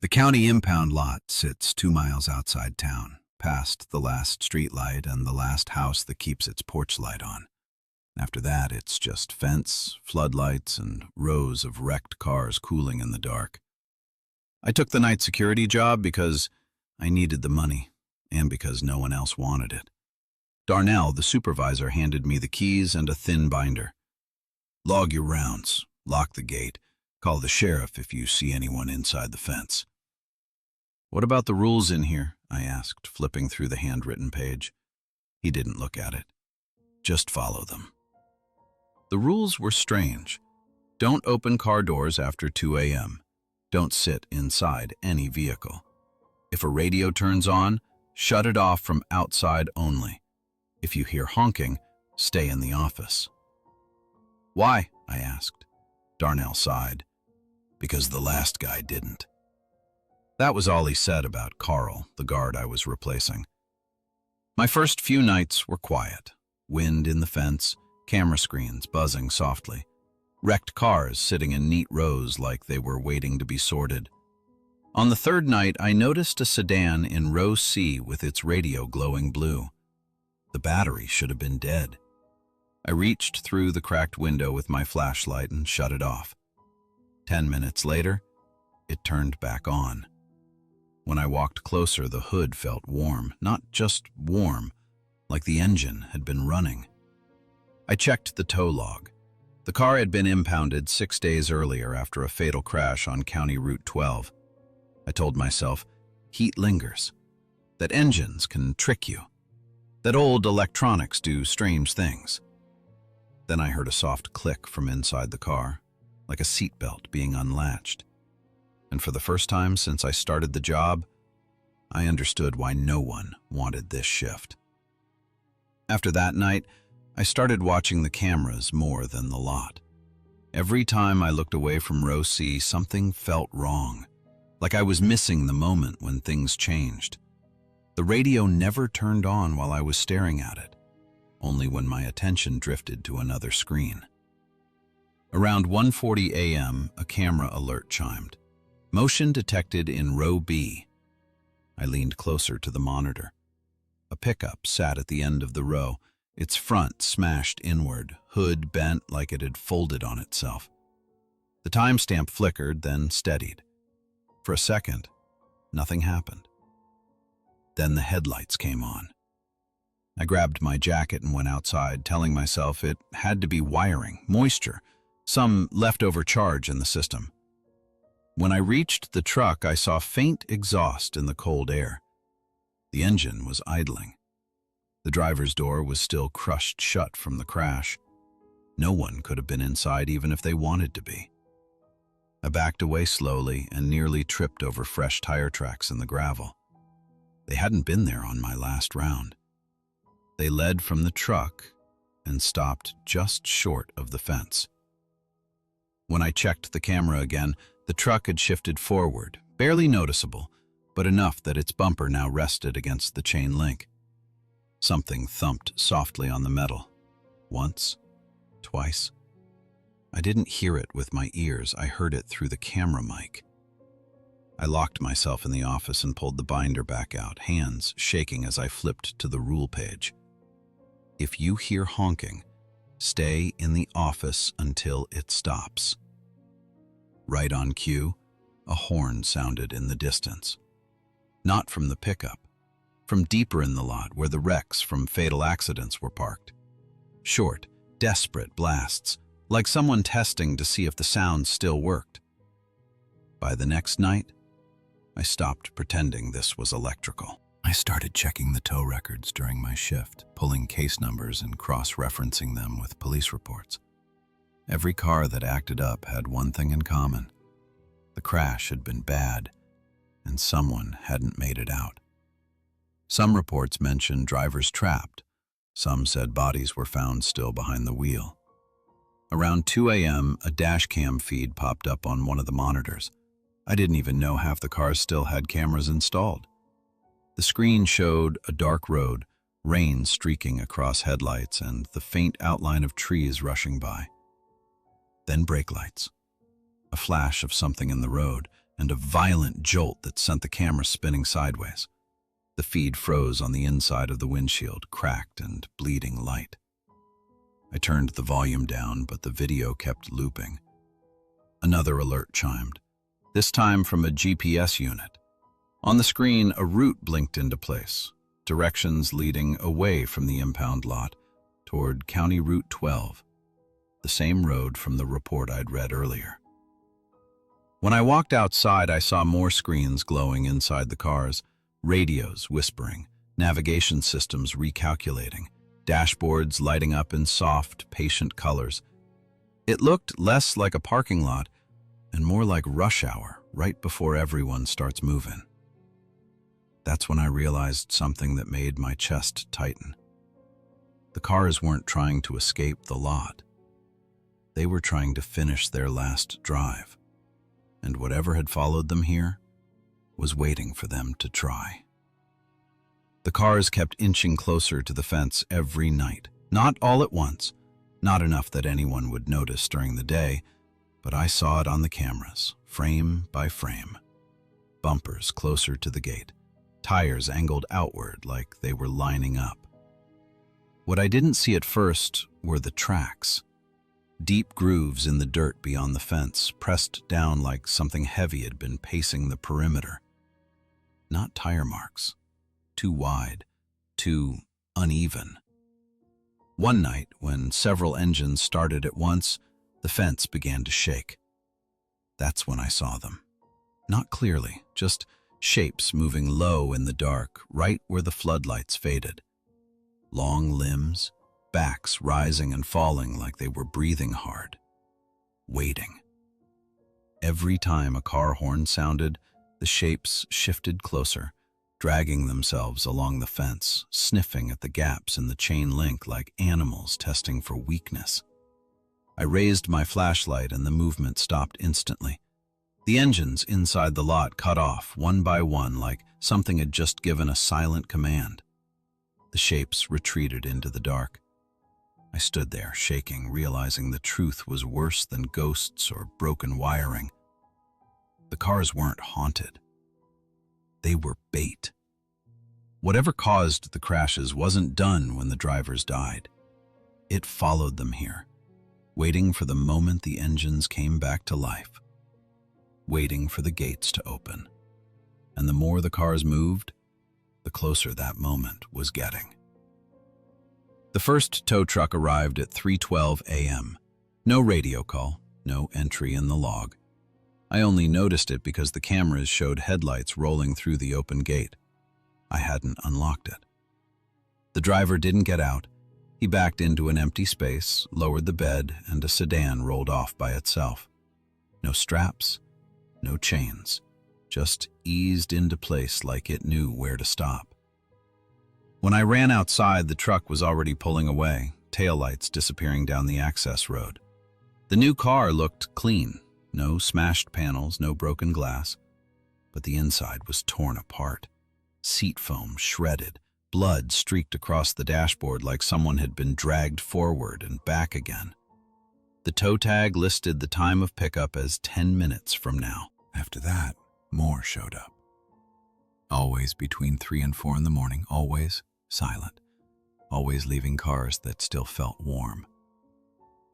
The county impound lot sits 2 miles outside town, past the last street light and the last house that keeps its porch light on. After that, it's just fence, floodlights, and rows of wrecked cars cooling in the dark. I took the night security job because I needed the money, and because no one else wanted it. Darnell, the supervisor, handed me the keys and a thin binder. Log your rounds, lock the gate, call the sheriff if you see anyone inside the fence. What about the rules in here? I asked, flipping through the handwritten page. He didn't look at it. Just follow them. The rules were strange. Don't open car doors after 2 a.m. Don't sit inside any vehicle. If a radio turns on, shut it off from outside only. If you hear honking, stay in the office. Why? I asked. Darnell sighed. Because the last guy didn't. That was all he said about Carl, the guard I was replacing. My first few nights were quiet. Wind in the fence, camera screens buzzing softly, wrecked cars sitting in neat rows like they were waiting to be sorted. On the third night, I noticed a sedan in row C with its radio glowing blue. The battery should have been dead. I reached through the cracked window with my flashlight and shut it off. 10 minutes later, it turned back on. When I walked closer, the hood felt warm, not just warm, like the engine had been running. I checked the tow log. The car had been impounded 6 days earlier after a fatal crash on County Route 12. I told myself, heat lingers, that engines can trick you, that old electronics do strange things. Then I heard a soft click from inside the car, like a seatbelt being unlatched. And for the first time since I started the job, I understood why no one wanted this shift. After that night, I started watching the cameras more than the lot. Every time I looked away from row C, something felt wrong, like I was missing the moment when things changed. The radio never turned on while I was staring at it, only when my attention drifted to another screen. Around 1:40 a.m., a camera alert chimed. Motion detected in row B. I leaned closer to the monitor. A pickup sat at the end of the row, its front smashed inward, hood bent like it had folded on itself. The timestamp flickered, then steadied. For a second, nothing happened. Then the headlights came on. I grabbed my jacket and went outside, telling myself it had to be wiring, moisture, some leftover charge in the system. When I reached the truck, I saw faint exhaust in the cold air. The engine was idling. The driver's door was still crushed shut from the crash. No one could have been inside even if they wanted to be. I backed away slowly and nearly tripped over fresh tire tracks in the gravel. They hadn't been there on my last round. They led from the truck and stopped just short of the fence. When I checked the camera again, the truck had shifted forward, barely noticeable, but enough that its bumper now rested against the chain link. Something thumped softly on the metal. Once, twice. I didn't hear it with my ears, I heard it through the camera mic. I locked myself in the office and pulled the binder back out, hands shaking as I flipped to the rule page. If you hear honking, stay in the office until it stops. Right on cue, a horn sounded in the distance. Not from the pickup, from deeper in the lot where the wrecks from fatal accidents were parked. Short, desperate blasts, like someone testing to see if the sound still worked. By the next night, I stopped pretending this was electrical. I started checking the tow records during my shift, pulling case numbers and cross-referencing them with police reports. Every car that acted up had one thing in common. The crash had been bad, and someone hadn't made it out. Some reports mentioned drivers trapped. Some said bodies were found still behind the wheel. Around 2 a.m., a dash cam feed popped up on one of the monitors. I didn't even know half the cars still had cameras installed. The screen showed a dark road, rain streaking across headlights, and the faint outline of trees rushing by. Then brake lights. A flash of something in the road, and a violent jolt that sent the camera spinning sideways. The feed froze on the inside of the windshield, cracked and bleeding light. I turned the volume down, but the video kept looping. Another alert chimed, this time from a GPS unit. On the screen, a route blinked into place, directions leading away from the impound lot toward County Route 12, the same road from the report I'd read earlier. When I walked outside, I saw more screens glowing inside the cars, radios whispering, navigation systems recalculating, dashboards lighting up in soft, patient colors. It looked less like a parking lot and more like rush hour, right before everyone starts moving. That's when I realized something that made my chest tighten. The cars weren't trying to escape the lot. They were trying to finish their last drive, and whatever had followed them here was waiting for them to try. The cars kept inching closer to the fence every night, not all at once, not enough that anyone would notice during the day, but I saw it on the cameras, frame by frame. Bumpers closer to the gate, tires angled outward like they were lining up. What I didn't see at first were the tracks. Deep grooves in the dirt beyond the fence, pressed down like something heavy had been pacing the perimeter. Not tire marks. Too wide, too uneven. One night, when several engines started at once, the fence began to shake. That's when I saw them. Not clearly, just shapes moving low in the dark, right where the floodlights faded. Long limbs, backs rising and falling like they were breathing hard, waiting. Every time a car horn sounded, the shapes shifted closer, dragging themselves along the fence, sniffing at the gaps in the chain link like animals testing for weakness. I raised my flashlight and the movement stopped instantly. The engines inside the lot cut off one by one like something had just given a silent command. The shapes retreated into the dark. I stood there, shaking, realizing the truth was worse than ghosts or broken wiring. The cars weren't haunted. They were bait. Whatever caused the crashes wasn't done when the drivers died. It followed them here, waiting for the moment the engines came back to life, waiting for the gates to open. And the more the cars moved, the closer that moment was getting. The first tow truck arrived at 3:12 a.m. No radio call, no entry in the log. I only noticed it because the cameras showed headlights rolling through the open gate. I hadn't unlocked it. The driver didn't get out. He backed into an empty space, lowered the bed, and a sedan rolled off by itself. No straps, no chains, just eased into place like it knew where to stop. When I ran outside, the truck was already pulling away, taillights disappearing down the access road. The new car looked clean, no smashed panels, no broken glass, but the inside was torn apart. Seat foam shredded, blood streaked across the dashboard like someone had been dragged forward and back again. The tow tag listed the time of pickup as 10 minutes from now. After that, more showed up. Always between 3 and 4 in the morning, always silent, always leaving cars that still felt warm.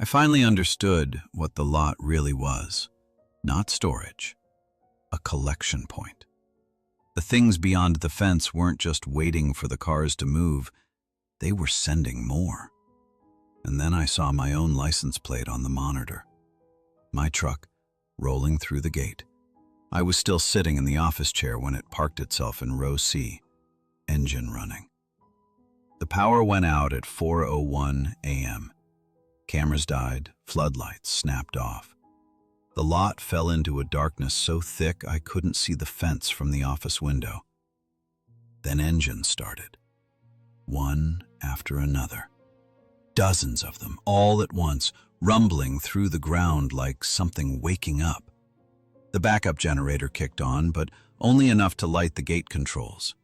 I finally understood what the lot really was. Not storage, a collection point. The things beyond the fence weren't just waiting for the cars to move, they were sending more. And then I saw my own license plate on the monitor. My truck, rolling through the gate. I was still sitting in the office chair when it parked itself in row C, engine running. The power went out at 4:01 a.m. Cameras died, floodlights snapped off. The lot fell into a darkness so thick I couldn't see the fence from the office window. Then engines started, one after another. Dozens of them, all at once, rumbling through the ground like something waking up. The backup generator kicked on, but only enough to light the gate controls.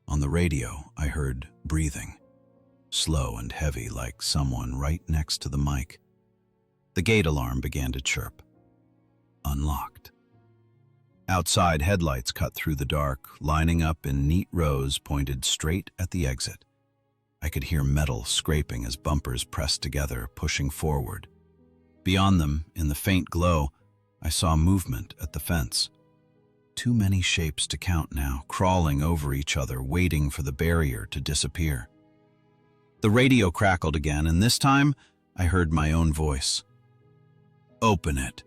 On the radio, I heard breathing, slow and heavy like someone right next to the mic. The gate alarm began to chirp. Unlocked. Outside, headlights cut through the dark, lining up in neat rows pointed straight at the exit. I could hear metal scraping as bumpers pressed together, pushing forward. Beyond them, in the faint glow, I saw movement at the fence. Too many shapes to count now, crawling over each other, waiting for the barrier to disappear. The radio crackled again, and this time I heard my own voice. "Open it."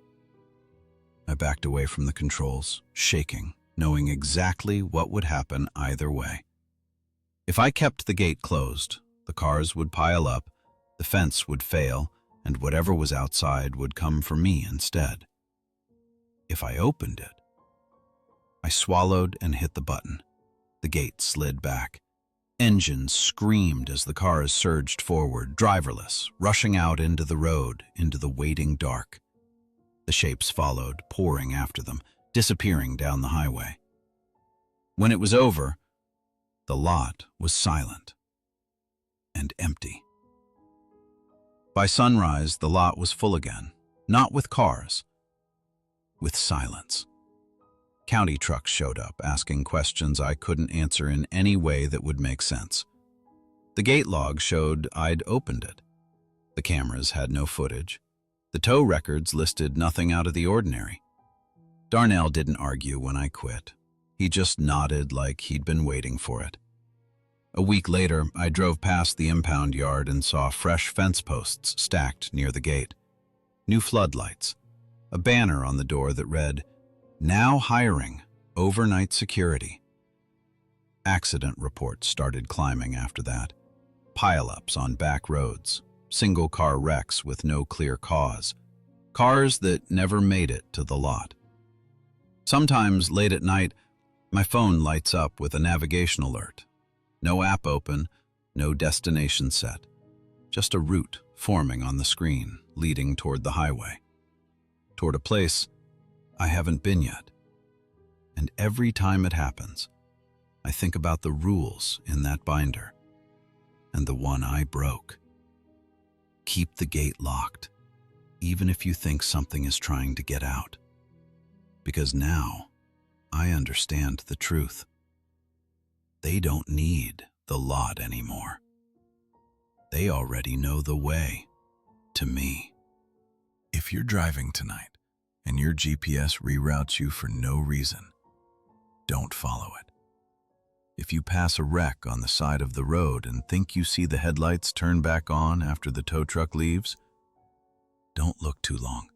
I backed away from the controls, shaking, knowing exactly what would happen either way. If I kept the gate closed, the cars would pile up, the fence would fail, and whatever was outside would come for me instead. If I opened it, I swallowed and hit the button. The gate slid back. Engines screamed as the cars surged forward, driverless, rushing out into the road, into the waiting dark. The shapes followed, pouring after them, disappearing down the highway. When it was over, the lot was silent and empty. By sunrise, the lot was full again, not with cars, with silence. County trucks showed up, asking questions I couldn't answer in any way that would make sense. The gate log showed I'd opened it. The cameras had no footage. The tow records listed nothing out of the ordinary. Darnell didn't argue when I quit. He just nodded like he'd been waiting for it. A week later, I drove past the impound yard and saw fresh fence posts stacked near the gate. New floodlights. A banner on the door that read, "Now hiring, overnight security." Accident reports started climbing after that. Pile-ups on back roads. Single-car wrecks with no clear cause. Cars that never made it to the lot. Sometimes, late at night, my phone lights up with a navigation alert. No app open, no destination set. Just a route forming on the screen, leading toward the highway. Toward a place I haven't been yet. And every time it happens, I think about the rules in that binder, and the one I broke. Keep the gate locked, even if you think something is trying to get out. Because now, I understand the truth. They don't need the lot anymore. They already know the way to me. If you're driving tonight, and your GPS reroutes you for no reason, don't follow it. If you pass a wreck on the side of the road and think you see the headlights turn back on after the tow truck leaves, don't look too long.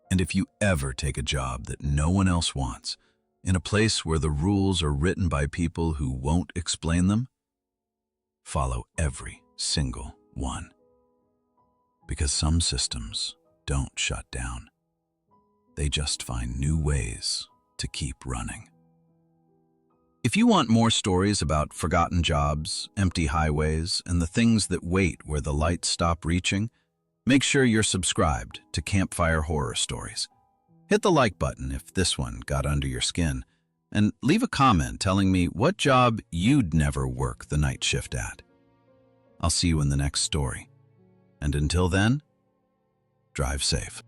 And if you ever take a job that no one else wants, in a place where the rules are written by people who won't explain them, follow every single one. Because some systems don't shut down. They just find new ways to keep running. If you want more stories about forgotten jobs, empty highways, and the things that wait where the lights stop reaching, make sure you're subscribed to Campfire Horror Stories. Hit the like button if this one got under your skin, and leave a comment telling me what job you'd never work the night shift at. I'll see you in the next story. And until then, drive safe.